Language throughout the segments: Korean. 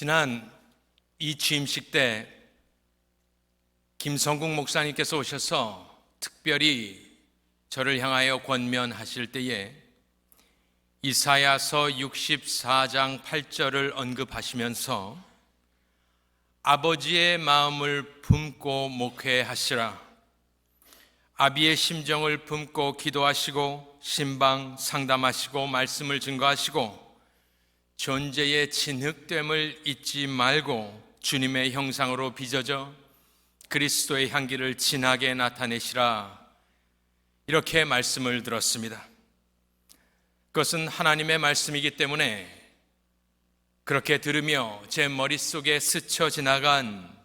지난 이 취임식 때 김성국 목사님께서 오셔서 특별히 저를 향하여 권면하실 때에 이사야서 64장 8절을 언급하시면서 아버지의 마음을 품고 목회하시라, 아비의 심정을 품고 기도하시고 신방 상담하시고 말씀을 증거하시고 존재의 진흙됨을 잊지 말고 주님의 형상으로 빚어져 그리스도의 향기를 진하게 나타내시라, 이렇게 말씀을 들었습니다. 그것은 하나님의 말씀이기 때문에 그렇게 들으며 제 머릿속에 스쳐 지나간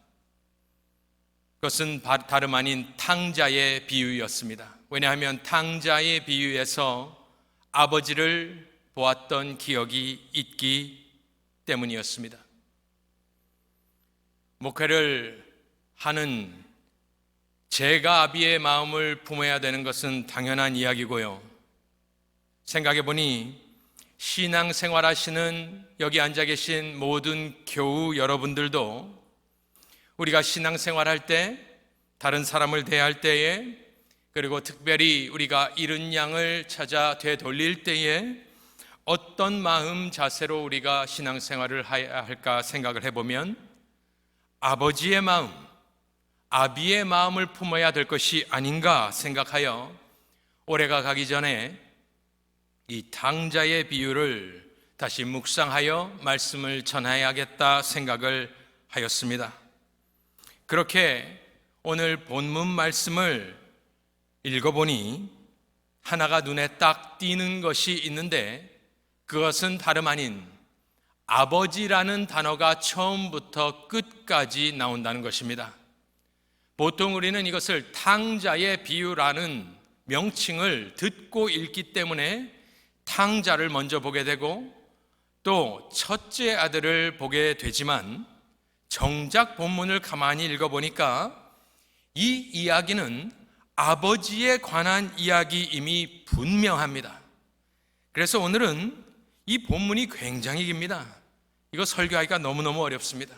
것은 다름 아닌 탕자의 비유였습니다. 왜냐하면 탕자의 비유에서 아버지를 보았던 기억이 있기 때문이었습니다. 목회를 하는 제가 아비의 마음을 품어야 되는 것은 당연한 이야기고요. 생각해보니 신앙생활 하시는 여기 앉아 계신 모든 교우 여러분들도 우리가 신앙생활 할 때, 다른 사람을 대할 때에, 그리고 특별히 우리가 잃은 양을 찾아 되돌릴 때에 어떤 마음 자세로 우리가 신앙생활을 해야 할까 생각을 해보면 아버지의 마음, 아비의 마음을 품어야 될 것이 아닌가 생각하여 올해가 가기 전에 이 탕자의 비유를 다시 묵상하여 말씀을 전해야겠다 생각을 하였습니다. 그렇게 오늘 본문 말씀을 읽어보니 하나가 눈에 딱 띄는 것이 있는데 그것은 다름 아닌 아버지라는 단어가 처음부터 끝까지 나온다는 것입니다. 보통 우리는 이것을 탕자의 비유라는 명칭을 듣고 읽기 때문에 탕자를 먼저 보게 되고 또 첫째 아들을 보게 되지만 정작 본문을 가만히 읽어보니까 이 이야기는 아버지에 관한 이야기임이 분명합니다. 그래서 오늘은 이 본문이 굉장히 깁니다. 이거 설교하기가 너무너무 어렵습니다.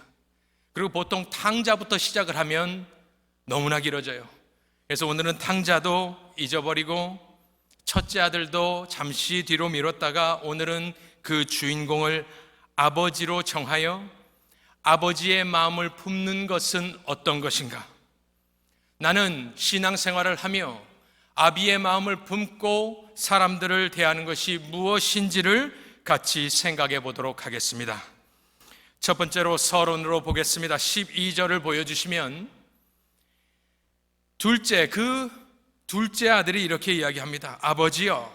그리고 보통 탕자부터 시작을 하면 너무나 길어져요. 그래서 오늘은 탕자도 잊어버리고 첫째 아들도 잠시 뒤로 미뤘다가 오늘은 그 주인공을 아버지로 정하여 아버지의 마음을 품는 것은 어떤 것인가? 나는 신앙생활을 하며 아비의 마음을 품고 사람들을 대하는 것이 무엇인지를 같이 생각해 보도록 하겠습니다. 첫 번째로 서론으로 보겠습니다. 12절을 보여주시면 둘째 아들이 이렇게 이야기합니다. 아버지여,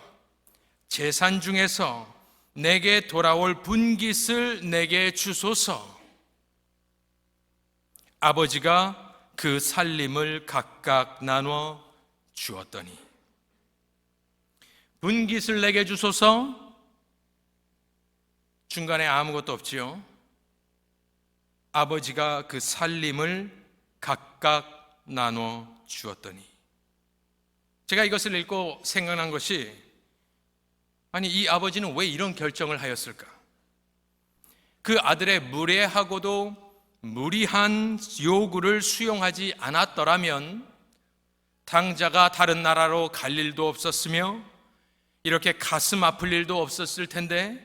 재산 중에서 내게 돌아올 분깃을 내게 주소서. 아버지가 그 살림을 각각 나눠 주었더니. 분깃을 내게 주소서. 중간에 아무것도 없지요. 아버지가 그 살림을 각각 나눠 주었더니. 제가 이것을 읽고 생각난 것이, 아니 이 아버지는 왜 이런 결정을 하였을까? 그 아들의 무례하고도 무리한 요구를 수용하지 않았더라면 탕자가 다른 나라로 갈 일도 없었으며 이렇게 가슴 아플 일도 없었을 텐데,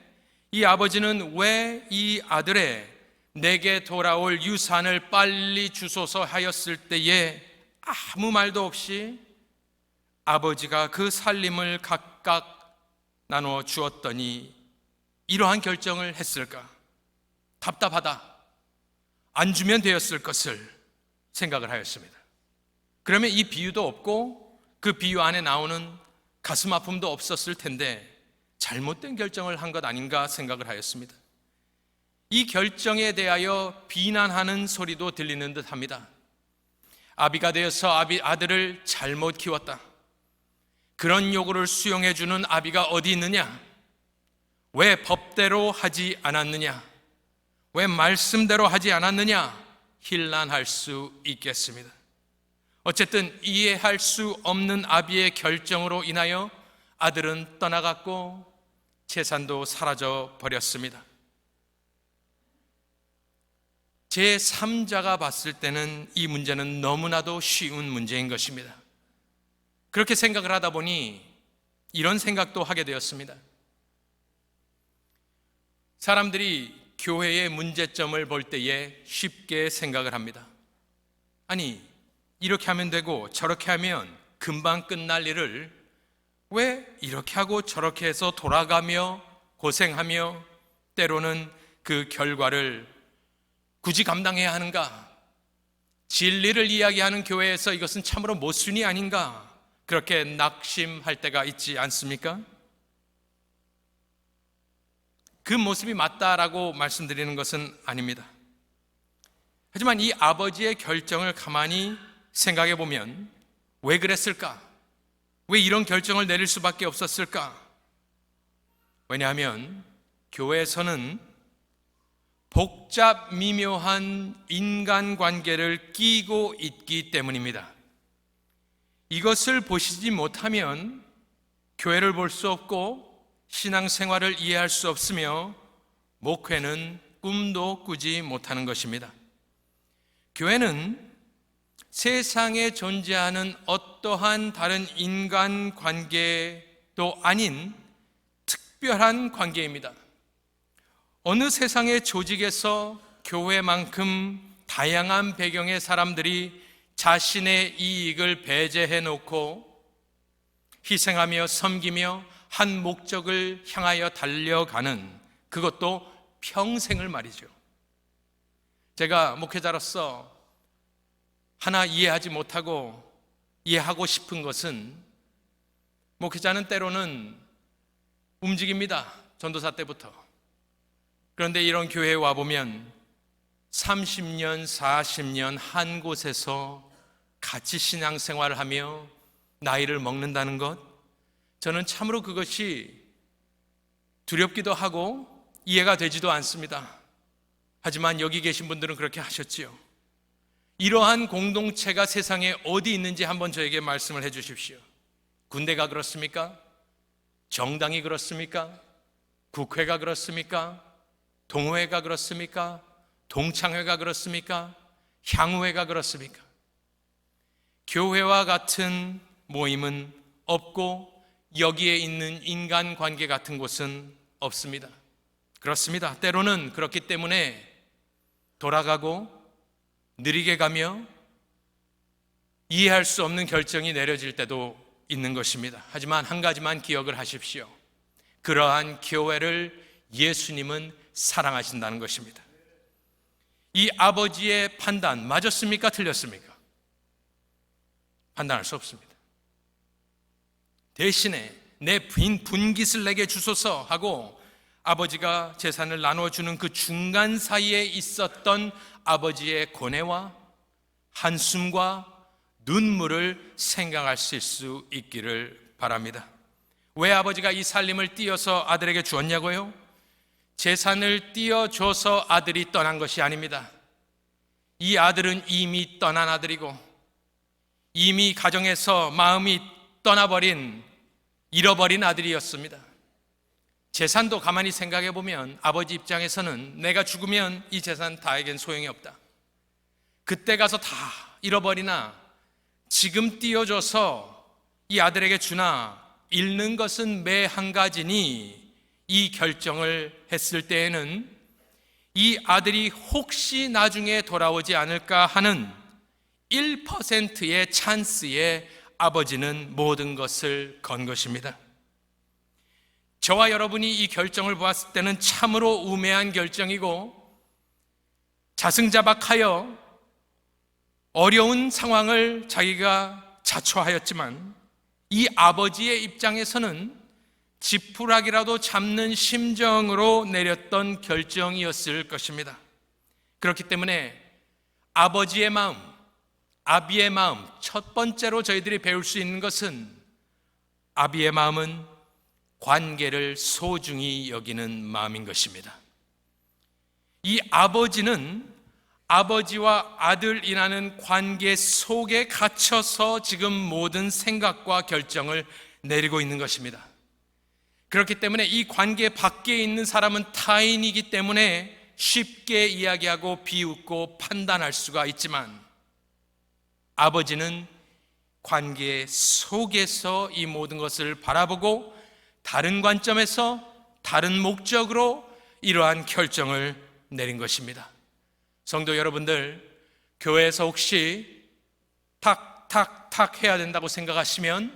이 아버지는 왜 이 아들의 내게 돌아올 유산을 빨리 주소서 하였을 때에 아무 말도 없이 아버지가 그 살림을 각각 나눠 주었더니 이러한 결정을 했을까? 답답하다, 안 주면 되었을 것을 생각을 하였습니다. 그러면 이 비유도 없고 그 비유 안에 나오는 가슴 아픔도 없었을 텐데 잘못된 결정을 한 것 아닌가 생각을 하였습니다. 이 결정에 대하여 비난하는 소리도 들리는 듯 합니다. 아비가 되어서 아들을 잘못 키웠다. 그런 요구를 수용해주는 아비가 어디 있느냐? 왜 법대로 하지 않았느냐? 왜 말씀대로 하지 않았느냐? 힐난할 수 있겠습니다. 어쨌든 이해할 수 없는 아비의 결정으로 인하여 아들은 떠나갔고 재산도 사라져 버렸습니다. 제3자가 봤을 때는 이 문제는 너무나도 쉬운 문제인 것입니다. 그렇게 생각을 하다 보니 이런 생각도 하게 되었습니다. 사람들이 교회의 문제점을 볼 때에 쉽게 생각을 합니다. 아니, 이렇게 하면 되고 저렇게 하면 금방 끝날 일을 왜 이렇게 하고 저렇게 해서 돌아가며 고생하며 때로는 그 결과를 굳이 감당해야 하는가? 진리를 이야기하는 교회에서 이것은 참으로 모순이 아닌가? 그렇게 낙심할 때가 있지 않습니까? 그 모습이 맞다라고 말씀드리는 것은 아닙니다. 하지만 이 아버지의 결정을 가만히 생각해 보면 왜 그랬을까? 왜 이런 결정을 내릴 수밖에 없었을까? 왜냐하면 교회에서는 복잡 미묘한 인간관계를 끼고 있기 때문입니다. 이것을 보시지 못하면 교회를 볼 수 없고 신앙생활을 이해할 수 없으며 목회는 꿈도 꾸지 못하는 것입니다. 교회는 세상에 존재하는 어떠한 다른 인간관계도 아닌 특별한 관계입니다. 어느 세상의 조직에서 교회만큼 다양한 배경의 사람들이 자신의 이익을 배제해 놓고 희생하며 섬기며 한 목적을 향하여 달려가는, 그것도 평생을 말이죠. 제가 목회자로서 하나 이해하지 못하고 이해하고 싶은 것은, 목회자는 때로는 움직입니다. 전도사 때부터. 그런데 이런 교회에 와보면 30년, 40년 한 곳에서 같이 신앙생활을 하며 나이를 먹는다는 것, 저는 참으로 그것이 두렵기도 하고 이해가 되지도 않습니다. 하지만 여기 계신 분들은 그렇게 하셨지요. 이러한 공동체가 세상에 어디 있는지 한번 저에게 말씀을 해 주십시오. 군대가 그렇습니까? 정당이 그렇습니까? 국회가 그렇습니까? 동호회가 그렇습니까? 동창회가 그렇습니까? 향후회가 그렇습니까? 교회와 같은 모임은 없고 여기에 있는 인간관계 같은 곳은 없습니다. 그렇습니다. 때로는 그렇기 때문에 돌아가고 느리게 가며 이해할 수 없는 결정이 내려질 때도 있는 것입니다. 하지만 한 가지만 기억을 하십시오. 그러한 교회를 예수님은 사랑하신다는 것입니다. 이 아버지의 판단 맞았습니까? 틀렸습니까? 판단할 수 없습니다. 대신에 내 분깃을 내게 주소서 하고 아버지가 재산을 나눠주는 그 중간 사이에 있었던 아버지의 고뇌와 한숨과 눈물을 생각할 수 있기를 바랍니다. 왜 아버지가 이 살림을 띄어서 아들에게 주었냐고요? 재산을 띄어줘서 아들이 떠난 것이 아닙니다. 이 아들은 이미 떠난 아들이고 이미 가정에서 마음이 떠나버린, 잃어버린 아들이었습니다. 재산도 가만히 생각해 보면 아버지 입장에서는 내가 죽으면 이 재산 다에겐 소용이 없다. 그때 가서 다 잃어버리나 지금 띄워줘서 이 아들에게 주나 잃는 것은 매 한 가지니, 이 결정을 했을 때에는 이 아들이 혹시 나중에 돌아오지 않을까 하는 1%의 찬스에 아버지는 모든 것을 건 것입니다. 저와 여러분이 이 결정을 보았을 때는 참으로 우매한 결정이고 자승자박하여 어려운 상황을 자기가 자초하였지만 이 아버지의 입장에서는 지푸라기라도 잡는 심정으로 내렸던 결정이었을 것입니다. 그렇기 때문에 아버지의 마음, 아비의 마음, 첫 번째로 저희들이 배울 수 있는 것은 아비의 마음은 관계를 소중히 여기는 마음인 것입니다. 이 아버지는 아버지와 아들이라는 관계 속에 갇혀서 지금 모든 생각과 결정을 내리고 있는 것입니다. 그렇기 때문에 이 관계 밖에 있는 사람은 타인이기 때문에 쉽게 이야기하고 비웃고 판단할 수가 있지만 아버지는 관계 속에서 이 모든 것을 바라보고 다른 관점에서 다른 목적으로 이러한 결정을 내린 것입니다. 성도 여러분들, 교회에서 혹시 탁탁탁 해야 된다고 생각하시면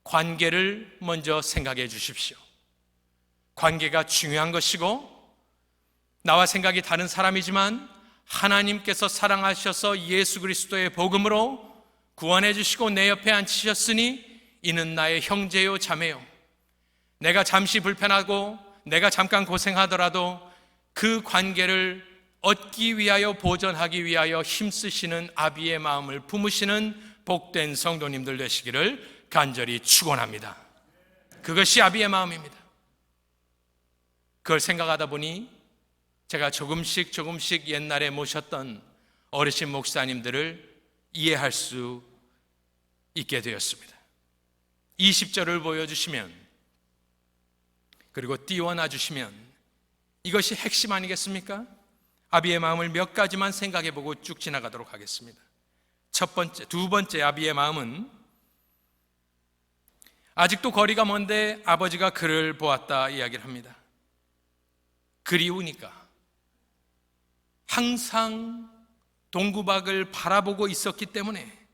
관계를 먼저 생각해 주십시오. 관계가 중요한 것이고 나와 생각이 다른 사람이지만 하나님께서 사랑하셔서 예수 그리스도의 복음으로 구원해 주시고 내 옆에 앉히셨으니 이는 나의 형제요 자매요. 내가 잠시 불편하고 내가 잠깐 고생하더라도 그 관계를 얻기 위하여 보존하기 위하여 힘쓰시는 아비의 마음을 품으시는 복된 성도님들 되시기를 간절히 축원합니다. 그것이 아비의 마음입니다. 그걸 생각하다 보니 제가 조금씩 옛날에 모셨던 어르신 목사님들을 이해할 수 있게 되었습니다. 20절을 보여주시면 그리고 띄워놔 주시면 이것이 핵심 아니겠습니까? 아비의 마음을 몇 가지만 생각해보고 쭉 지나가도록 하겠습니다. 두 번째 아비의 마음은 아직도 거리가 먼데 아버지가 그를 보았다 이야기를 합니다. 그리우니까 항상 동구박을 바라보고 있었기 때문에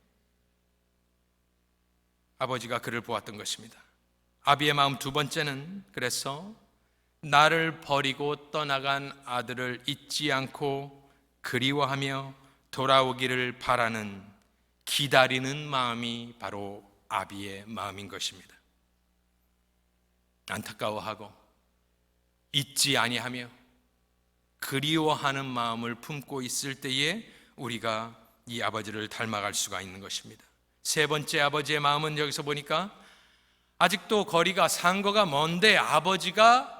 아버지가 그를 보았던 것입니다. 아비의 마음 두 번째는 그래서 나를 버리고 떠나간 아들을 잊지 않고 그리워하며 돌아오기를 바라는 기다리는 마음이 바로 아비의 마음인 것입니다. 안타까워하고 잊지 아니하며 그리워하는 마음을 품고 있을 때에 우리가 이 아버지를 닮아갈 수가 있는 것입니다. 세 번째 아버지의 마음은 여기서 보니까 아직도 거리가 상거가 먼데 아버지가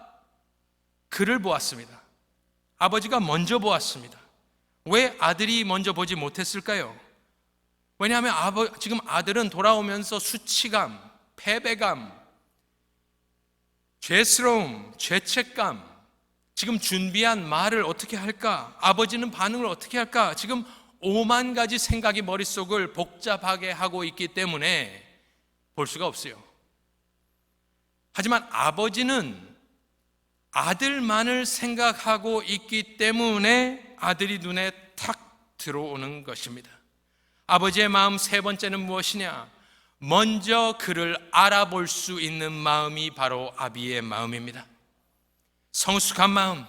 그를 보았습니다. 아버지가 먼저 보았습니다. 왜 아들이 먼저 보지 못했을까요? 왜냐하면 지금 아들은 돌아오면서 수치감, 패배감, 죄스러움, 죄책감, 지금 준비한 말을 어떻게 할까? 아버지는 반응을 어떻게 할까? 지금 5만 가지 생각이 머릿속을 복잡하게 하고 있기 때문에 볼 수가 없어요. 하지만 아버지는 아들만을 생각하고 있기 때문에 아들이 눈에 탁 들어오는 것입니다. 아버지의 마음 세 번째는 무엇이냐? 먼저 그를 알아볼 수 있는 마음이 바로 아비의 마음입니다. 성숙한 마음,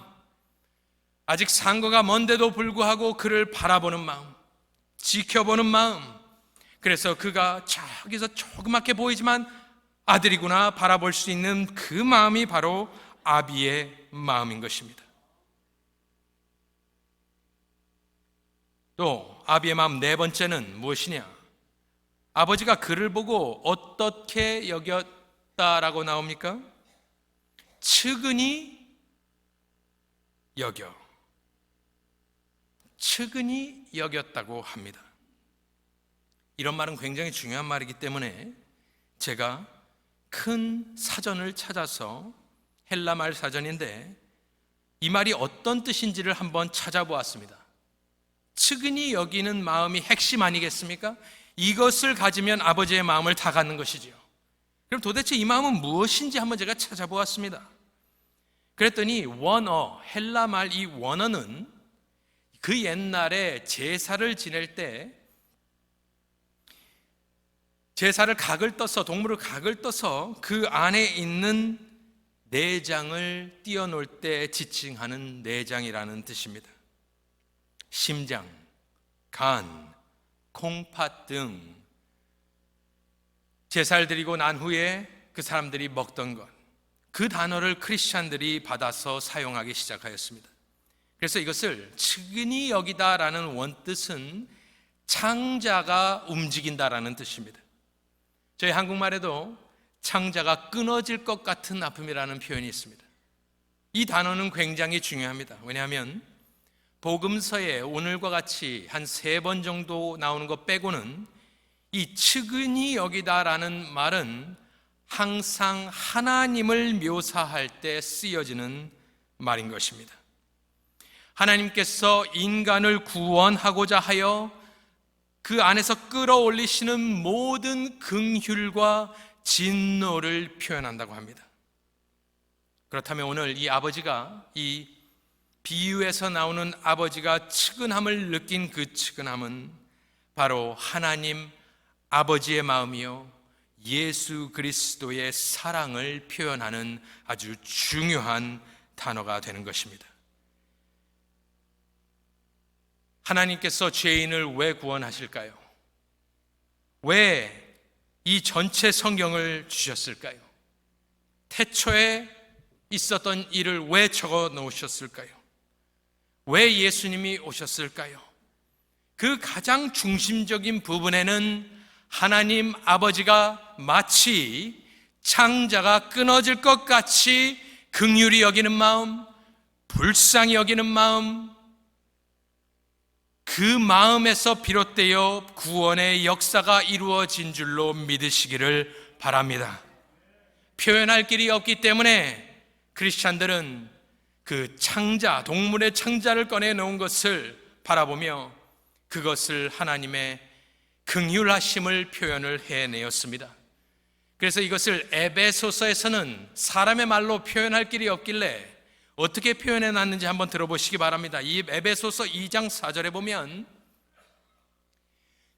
아직 상거가 먼데도 불구하고 그를 바라보는 마음, 지켜보는 마음. 그래서 그가 저기서 조그맣게 보이지만 아들이구나 바라볼 수 있는 그 마음이 바로 아비의 마음인 것입니다. 또 아비의 마음 네 번째는 무엇이냐? 아버지가 그를 보고 어떻게 여겼다라고 나옵니까? 측은히 여겼다고 합니다. 이런 말은 굉장히 중요한 말이기 때문에 제가 큰 사전을 찾아서 헬라말 사전인데 이 말이 어떤 뜻인지를 한번 찾아보았습니다. 측은히 여기는 마음이 핵심 아니겠습니까? 이것을 가지면 아버지의 마음을 다 갖는 것이지요. 그럼 도대체 이 마음은 무엇인지 한번 제가 찾아보았습니다. 그랬더니 원어, 헬라말 이 원어는 그 옛날에 제사를 지낼 때 제사를 각을 떠서 동물을 각을 떠서 그 안에 있는 내장을 띄어놓을 때 지칭하는 내장이라는 뜻입니다. 심장, 간, 콩팥 등 제사를 드리고 난 후에 그 사람들이 먹던 것, 그 단어를 크리스찬들이 받아서 사용하기 시작하였습니다. 그래서 이것을 측은히 여기다라는 원뜻은 창자가 움직인다라는 뜻입니다. 저희 한국말에도 창자가 끊어질 것 같은 아픔이라는 표현이 있습니다. 이 단어는 굉장히 중요합니다. 왜냐하면 복음서에 오늘과 같이 한 3번 정도 나오는 것 빼고는 이 측은히 여기다라는 말은 항상 하나님을 묘사할 때 쓰여지는 말인 것입니다. 하나님께서 인간을 구원하고자 하여 그 안에서 끌어올리시는 모든 긍휼과 진노를 표현한다고 합니다. 그렇다면 오늘 이 아버지가, 이 비유에서 나오는 아버지가 측은함을 느낀 그 측은함은 바로 하나님 아버지의 마음이요, 예수 그리스도의 사랑을 표현하는 아주 중요한 단어가 되는 것입니다. 하나님께서 죄인을 왜 구원하실까요? 왜 이 전체 성경을 주셨을까요? 태초에 있었던 일을 왜 적어 놓으셨을까요? 왜 예수님이 오셨을까요? 그 가장 중심적인 부분에는 하나님 아버지가 마치 창자가 끊어질 것 같이 긍휼히 여기는 마음, 불쌍히 여기는 마음, 그 마음에서 비롯되어 구원의 역사가 이루어진 줄로 믿으시기를 바랍니다. 표현할 길이 없기 때문에 크리스찬들은 그 창자, 동물의 창자를 꺼내 놓은 것을 바라보며 그것을 하나님의 긍휼하심을 표현을 해내었습니다. 그래서 이것을 에베소서에서는 사람의 말로 표현할 길이 없길래 어떻게 표현해 놨는지 한번 들어보시기 바랍니다. 이 에베소서 2장 4절에 보면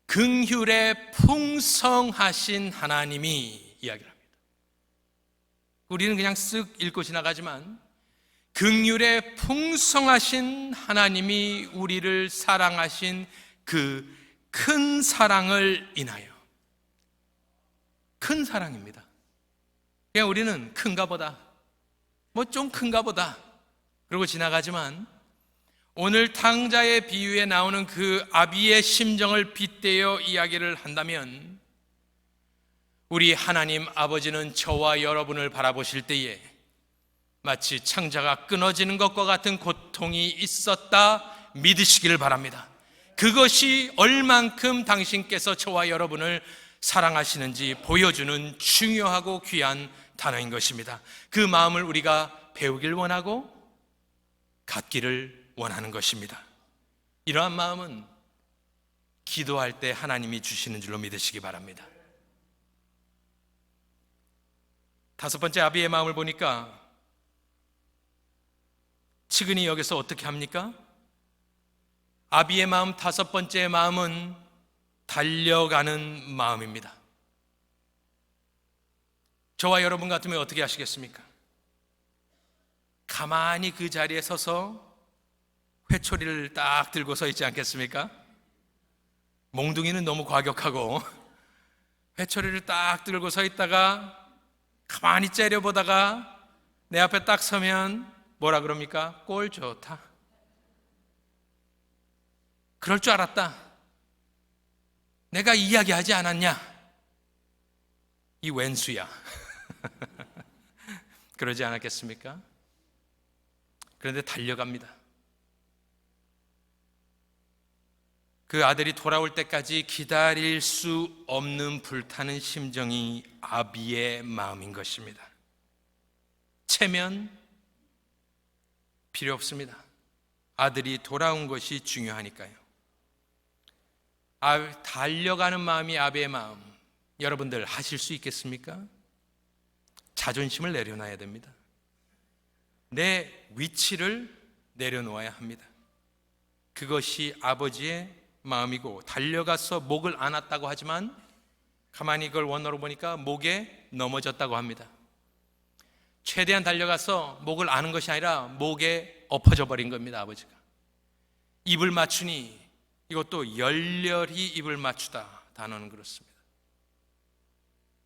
긍휼에 풍성하신 하나님이 이야기를 합니다. 우리는 그냥 쓱 읽고 지나가지만 긍휼에 풍성하신 하나님이 우리를 사랑하신 그 큰 사랑을 인하여, 큰 사랑입니다. 그냥 우리는 큰가 보다, 뭐 좀 큰가 보다 그러고 지나가지만 오늘 탕자의 비유에 나오는 그 아비의 심정을 빗대어 이야기를 한다면 우리 하나님 아버지는 저와 여러분을 바라보실 때에 마치 창자가 끊어지는 것과 같은 고통이 있었다 믿으시기를 바랍니다. 그것이 얼만큼 당신께서 저와 여러분을 사랑하시는지 보여주는 중요하고 귀한 단어인 것입니다. 그 마음을 우리가 배우길 원하고 갖기를 원하는 것입니다. 이러한 마음은 기도할 때 하나님이 주시는 줄로 믿으시기 바랍니다. 다섯 번째 아비의 마음을 보니까 측은히 여기서 어떻게 합니까? 아비의 마음, 다섯 번째 마음은 달려가는 마음입니다. 저와 여러분 같으면 어떻게 하시겠습니까? 가만히 그 자리에 서서 회초리를 딱 들고 서 있지 않겠습니까? 몽둥이는 너무 과격하고 회초리를 딱 들고 서 있다가 가만히 째려보다가 내 앞에 딱 서면 뭐라 그럽니까? 꼴 좋다. 그럴 줄 알았다. 내가 이야기하지 않았냐? 이 웬수야. 그러지 않았겠습니까? 그런데 달려갑니다. 그 아들이 돌아올 때까지 기다릴 수 없는 불타는 심정이 아비의 마음인 것입니다. 체면 필요 없습니다. 아들이 돌아온 것이 중요하니까요. 달려가는 마음이 아비의 마음. 여러분들 하실 수 있겠습니까? 자존심을 내려놔야 됩니다. 내 위치를 내려놓아야 합니다. 그것이 아버지의 마음이고, 달려가서 목을 안았다고 하지만 가만히 그걸 원어로 보니까 목에 넘어졌다고 합니다. 최대한 달려가서 목을 아는 것이 아니라 목에 엎어져 버린 겁니다. 아버지가 입을 맞추니 이것도 열렬히 입을 맞추다. 단어는 그렇습니다.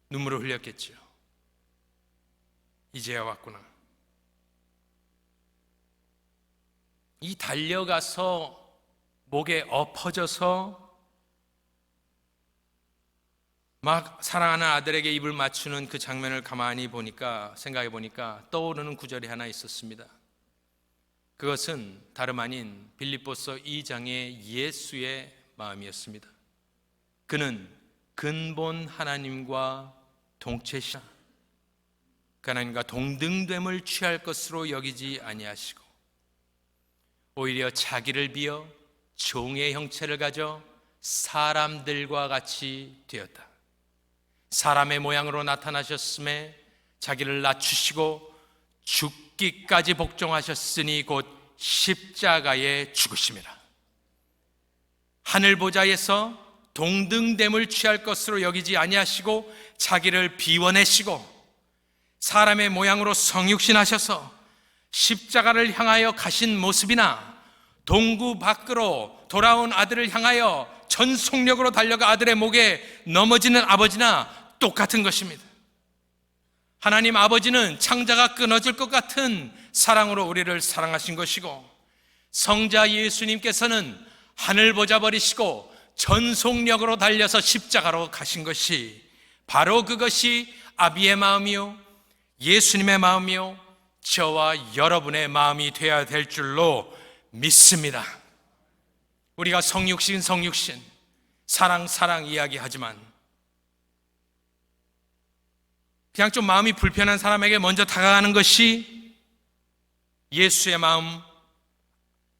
눈물을 흘렸겠죠. 이제야 왔구나. 이 달려가서 목에 엎어져서 막 사랑하는 아들에게 입을 맞추는 그 장면을 가만히 보니까, 생각해 보니까 떠오르는 구절이 하나 있었습니다. 그것은 다름 아닌 빌립보서 2장의 예수의 마음이었습니다. 그는 근본 하나님과 동체시나 하나님과 동등됨을 취할 것으로 여기지 아니하시고 오히려 자기를 비어 종의 형체를 가져 사람들과 같이 되었다. 사람의 모양으로 나타나셨음에 자기를 낮추시고 죽기까지 복종하셨으니 곧 십자가에 죽으심이라. 하늘 보좌에서 동등됨을 취할 것으로 여기지 아니하시고 자기를 비워내시고 사람의 모양으로 성육신하셔서 십자가를 향하여 가신 모습이나 동구 밖으로 돌아온 아들을 향하여 전속력으로 달려가 아들의 목에 넘어지는 아버지나 똑같은 것입니다. 하나님 아버지는 창자가 끊어질 것 같은 사랑으로 우리를 사랑하신 것이고, 성자 예수님께서는 하늘 보좌 버리시고 전속력으로 달려서 십자가로 가신 것이 바로 그것이 아비의 마음이요 예수님의 마음이요 저와 여러분의 마음이 되어야 될 줄로 믿습니다. 우리가 성육신 사랑 이야기하지만 그냥 좀 마음이 불편한 사람에게 먼저 다가가는 것이 예수의 마음,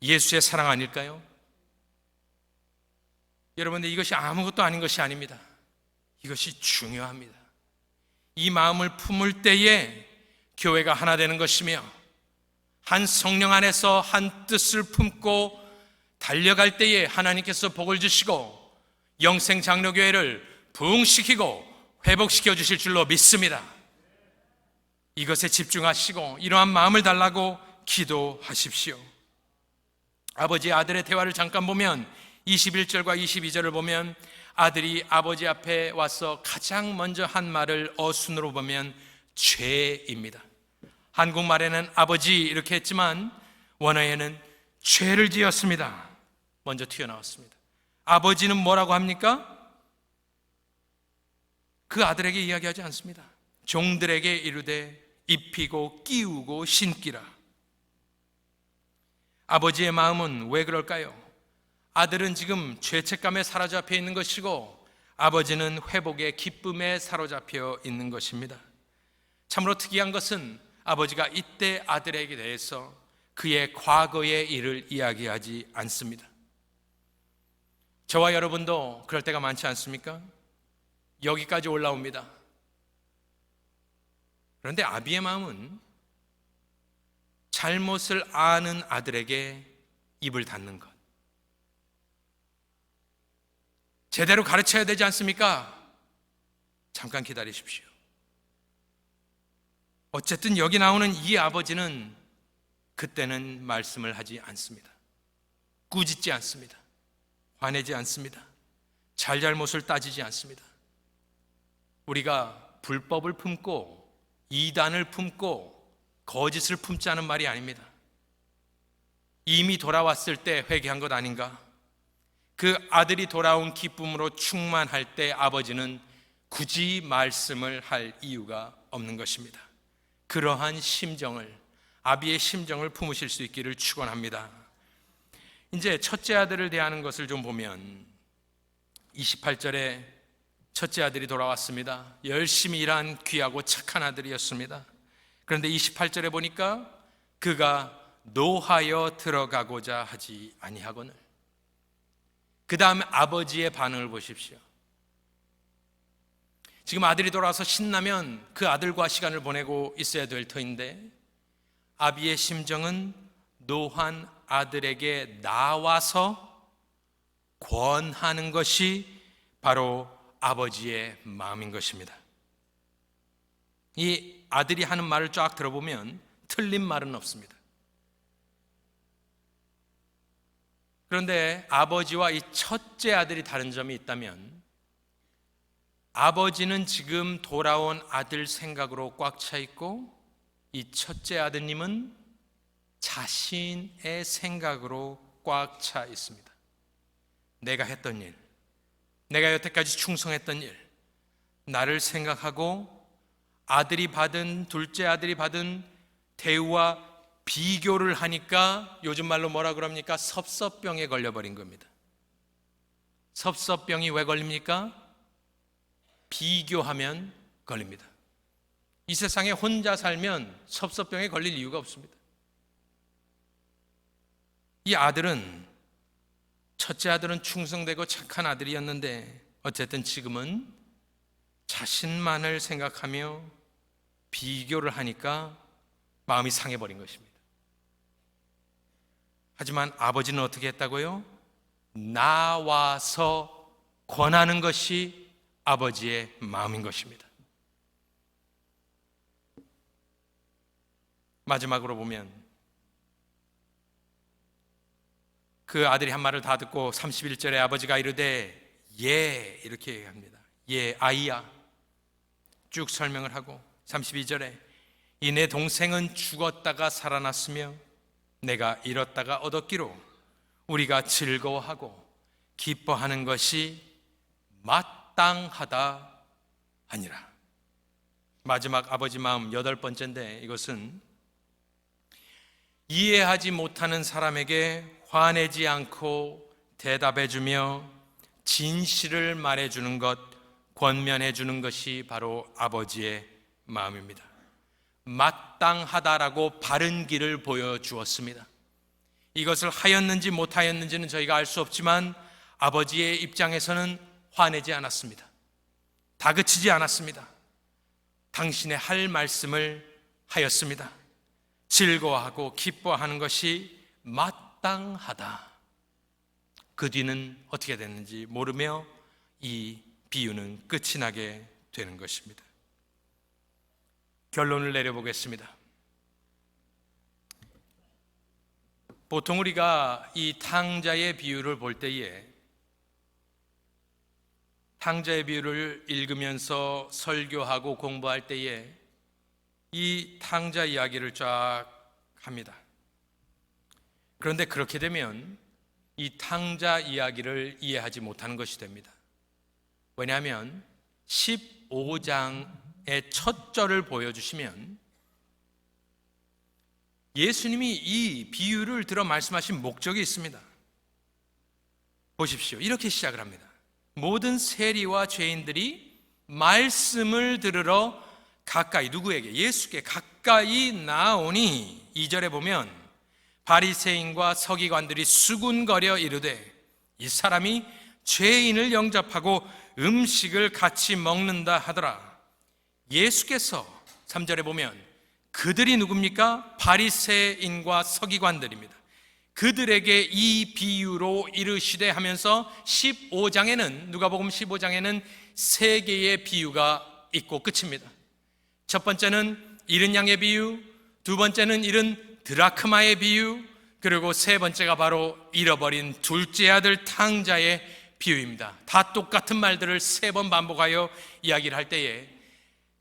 예수의 사랑 아닐까요? 여러분들, 이것이 아무것도 아닌 것이 아닙니다. 이것이 중요합니다. 이 마음을 품을 때에 교회가 하나 되는 것이며, 한 성령 안에서 한 뜻을 품고 달려갈 때에 하나님께서 복을 주시고 영생장로교회를 부흥시키고 회복시켜 주실 줄로 믿습니다. 이것에 집중하시고 이러한 마음을 달라고 기도하십시오. 아버지 아들의 대화를 잠깐 보면 21절과 22절을 보면 아들이 아버지 앞에 와서 가장 먼저 한 말을 어순으로 보면 죄입니다. 한국말에는 아버지 이렇게 했지만 원어에는 죄를 지었습니다. 먼저 튀어나왔습니다. 아버지는 뭐라고 합니까? 그 아들에게 이야기하지 않습니다. 종들에게 이르되 입히고 끼우고 신기라. 아버지의 마음은 왜 그럴까요? 아들은 지금 죄책감에 사로잡혀 있는 것이고 아버지는 회복의 기쁨에 사로잡혀 있는 것입니다. 참으로 특이한 것은 아버지가 이때 아들에게 대해서 그의 과거의 일을 이야기하지 않습니다. 저와 여러분도 그럴 때가 많지 않습니까? 여기까지 올라옵니다. 그런데 아비의 마음은 잘못을 아는 아들에게 입을 닫는 것, 제대로 가르쳐야 되지 않습니까? 잠깐 기다리십시오. 어쨌든 여기 나오는 이 아버지는 그때는 말씀을 하지 않습니다. 꾸짖지 않습니다. 화내지 않습니다. 잘잘못을 따지지 않습니다. 우리가 불법을 품고 이단을 품고 거짓을 품지 않은 말이 아닙니다. 이미 돌아왔을 때 회개한 것 아닌가? 그 아들이 돌아온 기쁨으로 충만할 때 아버지는 굳이 말씀을 할 이유가 없는 것입니다. 그러한 심정을, 아비의 심정을 품으실 수 있기를 축원합니다. 이제 첫째 아들을 대하는 것을 좀 보면 28절에 첫째 아들이 돌아왔습니다. 열심히 일한 귀하고 착한 아들이었습니다. 그런데 28절에 보니까 그가 노하여 들어가고자 하지 아니하거늘. 그 다음에 아버지의 반응을 보십시오. 지금 아들이 돌아와서 신나면 그 아들과 시간을 보내고 있어야 될 터인데 아비의 심정은 노한 아들에게 나와서 권하는 것이 바로 아버지의 마음인 것입니다. 이 아들이 하는 말을 쫙 들어보면 틀린 말은 없습니다. 그런데 아버지와 이 첫째 아들이 다른 점이 있다면 아버지는 지금 돌아온 아들 생각으로 꽉 차 있고 이 첫째 아드님은 자신의 생각으로 꽉 차 있습니다. 내가 했던 일, 내가 여태까지 충성했던 일, 나를 생각하고 둘째 아들이 받은 대우와 비교를 하니까 요즘 말로 뭐라 그럽니까? 섭섭병에 걸려버린 겁니다. 섭섭병이 왜 걸립니까? 비교하면 걸립니다. 이 세상에 혼자 살면 섭섭병에 걸릴 이유가 없습니다. 이 아들은, 첫째 아들은 충성되고 착한 아들이었는데 어쨌든 지금은 자신만을 생각하며 비교를 하니까 마음이 상해버린 것입니다. 하지만 아버지는 어떻게 했다고요? 나와서 권하는 것이 아버지의 마음인 것입니다. 마지막으로 보면 그 아들이 한 말을 다 듣고 31절에 아버지가 이르되 예, 이렇게 얘기합니다. 예, 아이야. 쭉 설명을 하고 32절에 이 내 동생은 죽었다가 살아났으며 내가 잃었다가 얻었기로 우리가 즐거워하고 기뻐하는 것이 마땅하다 하니라. 마지막 아버지 마음 8번째인데 이것은 이해하지 못하는 사람에게 화내지 않고 대답해주며 진실을 말해주는 것, 권면해주는 것이 바로 아버지의 마음입니다. 마땅하다라고 바른 길을 보여주었습니다. 이것을 하였는지 못하였는지는 저희가 알 수 없지만 아버지의 입장에서는 화내지 않았습니다. 다그치지 않았습니다. 당신의 할 말씀을 하였습니다. 즐거워하고 기뻐하는 것이 마땅하다. 그 뒤는 어떻게 됐는지 모르며 이 비유는 끝이 나게 되는 것입니다. 결론을 내려보겠습니다. 보통 우리가 이 탕자의 비유를 볼 때에 탕자의 비유를 읽으면서 설교하고 공부할 때에 이 탕자 이야기를 쫙 합니다. 그런데 그렇게 되면 이 탕자 이야기를 이해하지 못하는 것이 됩니다. 왜냐하면 15장의 첫 절을 보여주시면 예수님이 이 비유를 들어 말씀하신 목적이 있습니다. 보십시오. 이렇게 시작을 합니다. 모든 세리와 죄인들이 말씀을 들으러 가까이, 누구에게? 예수께 가까이 나오니 2절에 보면 바리새인과 서기관들이 수군거려 이르되 이 사람이 죄인을 영접하고 음식을 같이 먹는다 하더라. 예수께서 3절에 보면 그들이 누굽니까? 바리새인과 서기관들입니다. 그들에게 이 비유로 이르시되 하면서 15장에는 누가복음 15장에는 세 개의 비유가 있고 끝입니다. 첫 번째는 잃은 양의 비유, 두 번째는 잃은 드라크마의 비유, 그리고 세 번째가 바로 잃어버린 둘째 아들 탕자의 비유입니다. 다 똑같은 말들을 세 번 반복하여 이야기를 할 때에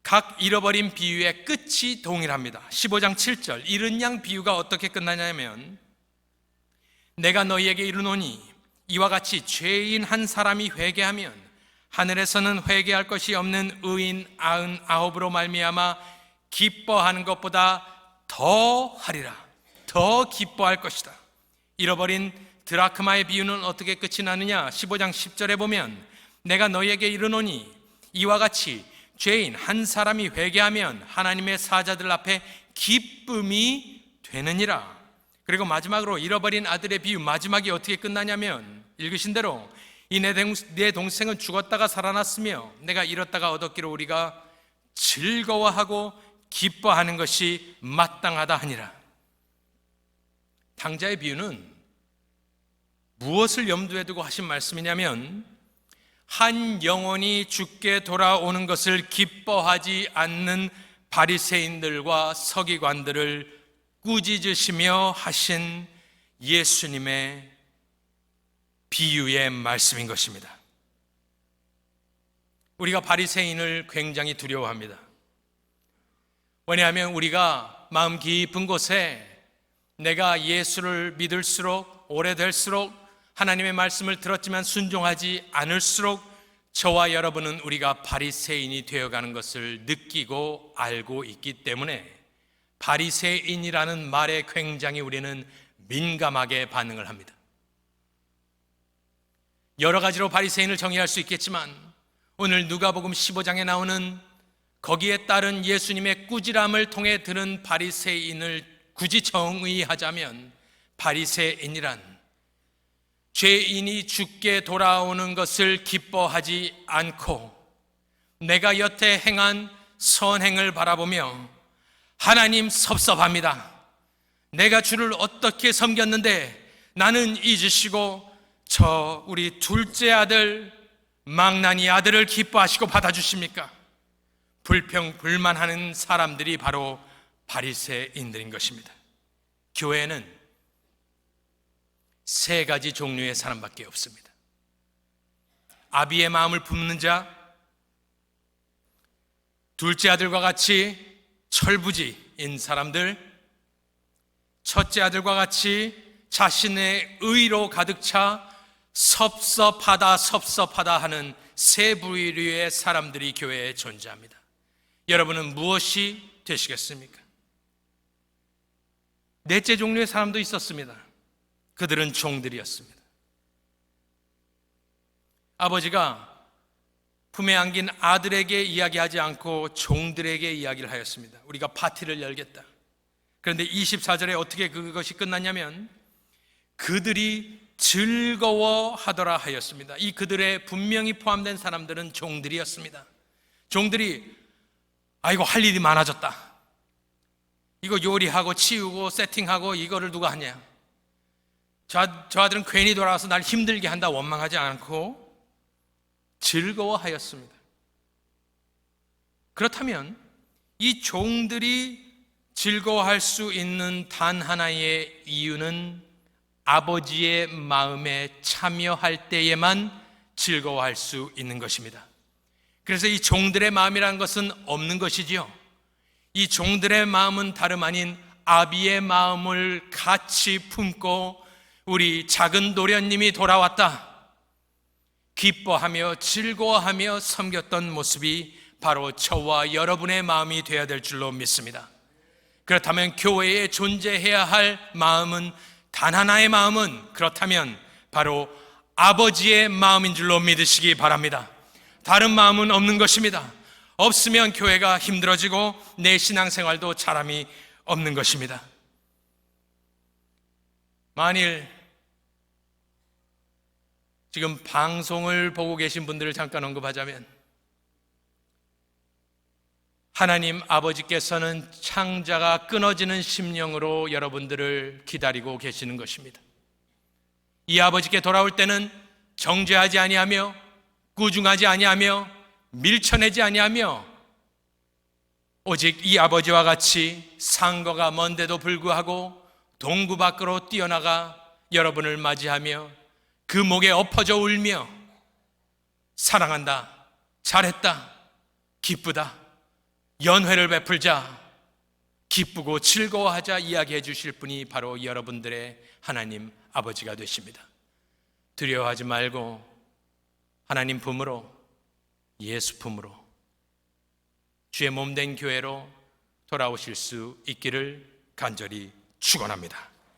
각 잃어버린 비유의 끝이 동일합니다. 15장 7절 잃은 양 비유가 어떻게 끝나냐면 내가 너희에게 이르노니 이와 같이 죄인 한 사람이 회개하면 하늘에서는 회개할 것이 없는 의인 99으로 말미암아 기뻐하는 것보다 더 하리라. 더 기뻐할 것이다. 잃어버린 드라크마의 비유는 어떻게 끝이 나느냐? 15장 10절에 보면 내가 너희에게 이르노니 이와 같이 죄인 한 사람이 회개하면 하나님의 사자들 앞에 기쁨이 되느니라. 그리고 마지막으로 잃어버린 아들의 비유 마지막이 어떻게 끝나냐면 읽으신 대로 이 내 동생은 죽었다가 살아났으며 내가 잃었다가 얻었기로 우리가 즐거워하고 기뻐하는 것이 마땅하다 하니라. 탕자의 비유는 무엇을 염두에 두고 하신 말씀이냐면 한 영혼이 죽게 돌아오는 것을 기뻐하지 않는 바리새인들과 서기관들을 꾸짖으시며 하신 예수님의 비유의 말씀인 것입니다. 우리가 바리새인을 굉장히 두려워합니다. 왜냐하면 우리가 마음 깊은 곳에 내가 예수를 믿을수록 오래될수록 하나님의 말씀을 들었지만 순종하지 않을수록 저와 여러분은 우리가 바리새인이 되어가는 것을 느끼고 알고 있기 때문에 바리새인이라는 말에 굉장히 우리는 민감하게 반응을 합니다. 여러 가지로 바리새인을 정의할 수 있겠지만 오늘 누가복음 15장에 나오는 거기에 따른 예수님의 꾸지람을 통해 들은 바리새인을 굳이 정의하자면 바리새인이란 죄인이 죽게 돌아오는 것을 기뻐하지 않고 내가 여태 행한 선행을 바라보며 하나님 섭섭합니다. 내가 주를 어떻게 섬겼는데 나는 잊으시고 저 우리 둘째 아들 망나니 아들을 기뻐하시고 받아주십니까? 불평불만하는 사람들이 바로 바리새인들인 것입니다. 교회는 세 가지 종류의 사람밖에 없습니다. 아비의 마음을 품는 자, 둘째 아들과 같이 철부지인 사람들, 첫째 아들과 같이 자신의 의로 가득 차 섭섭하다 하는 세 부류의 사람들이 교회에 존재합니다. 여러분은 무엇이 되시겠습니까? 넷째 종류의 사람도 있었습니다. 그들은 종들이었습니다. 아버지가 품에 안긴 아들에게 이야기하지 않고 종들에게 이야기를 하였습니다. 우리가 파티를 열겠다. 그런데 24절에 어떻게 그것이 끝났냐면 그들이 즐거워하더라 하였습니다. 이 그들의 분명히 포함된 사람들은 종들이었습니다. 종들이 아이고 할 일이 많아졌다. 이거 요리하고 치우고 세팅하고 이거를 누가 하냐. 저 아들은 괜히 돌아와서 날 힘들게 한다 원망하지 않고 즐거워하였습니다. 그렇다면 이 종들이 즐거워할 수 있는 단 하나의 이유는 아버지의 마음에 참여할 때에만 즐거워할 수 있는 것입니다. 그래서 이 종들의 마음이라는 것은 없는 것이지요. 이 종들의 마음은 다름 아닌 아비의 마음을 같이 품고 우리 작은 도련님이 돌아왔다 기뻐하며 즐거워하며 섬겼던 모습이 바로 저와 여러분의 마음이 되어야 될 줄로 믿습니다. 그렇다면 교회에 존재해야 할 마음은 단 하나의 마음은 그렇다면 바로 아버지의 마음인 줄로 믿으시기 바랍니다. 다른 마음은 없는 것입니다. 없으면 교회가 힘들어지고 내 신앙생활도 자람이 없는 것입니다. 만일 지금 방송을 보고 계신 분들을 잠깐 언급하자면 하나님 아버지께서는 창자가 끊어지는 심령으로 여러분들을 기다리고 계시는 것입니다. 이 아버지께 돌아올 때는 정죄하지 아니하며 꾸중하지 아니하며 밀쳐내지 아니하며 오직 이 아버지와 같이 상거가 먼데도 불구하고 동구 밖으로 뛰어나가 여러분을 맞이하며 그 목에 엎어져 울며 사랑한다, 잘했다, 기쁘다, 연회를 베풀자, 기쁘고 즐거워하자 이야기해 주실 분이 바로 여러분들의 하나님 아버지가 되십니다. 두려워하지 말고 하나님 품으로, 예수 품으로, 주의 몸된 교회로 돌아오실 수 있기를 간절히 축원합니다.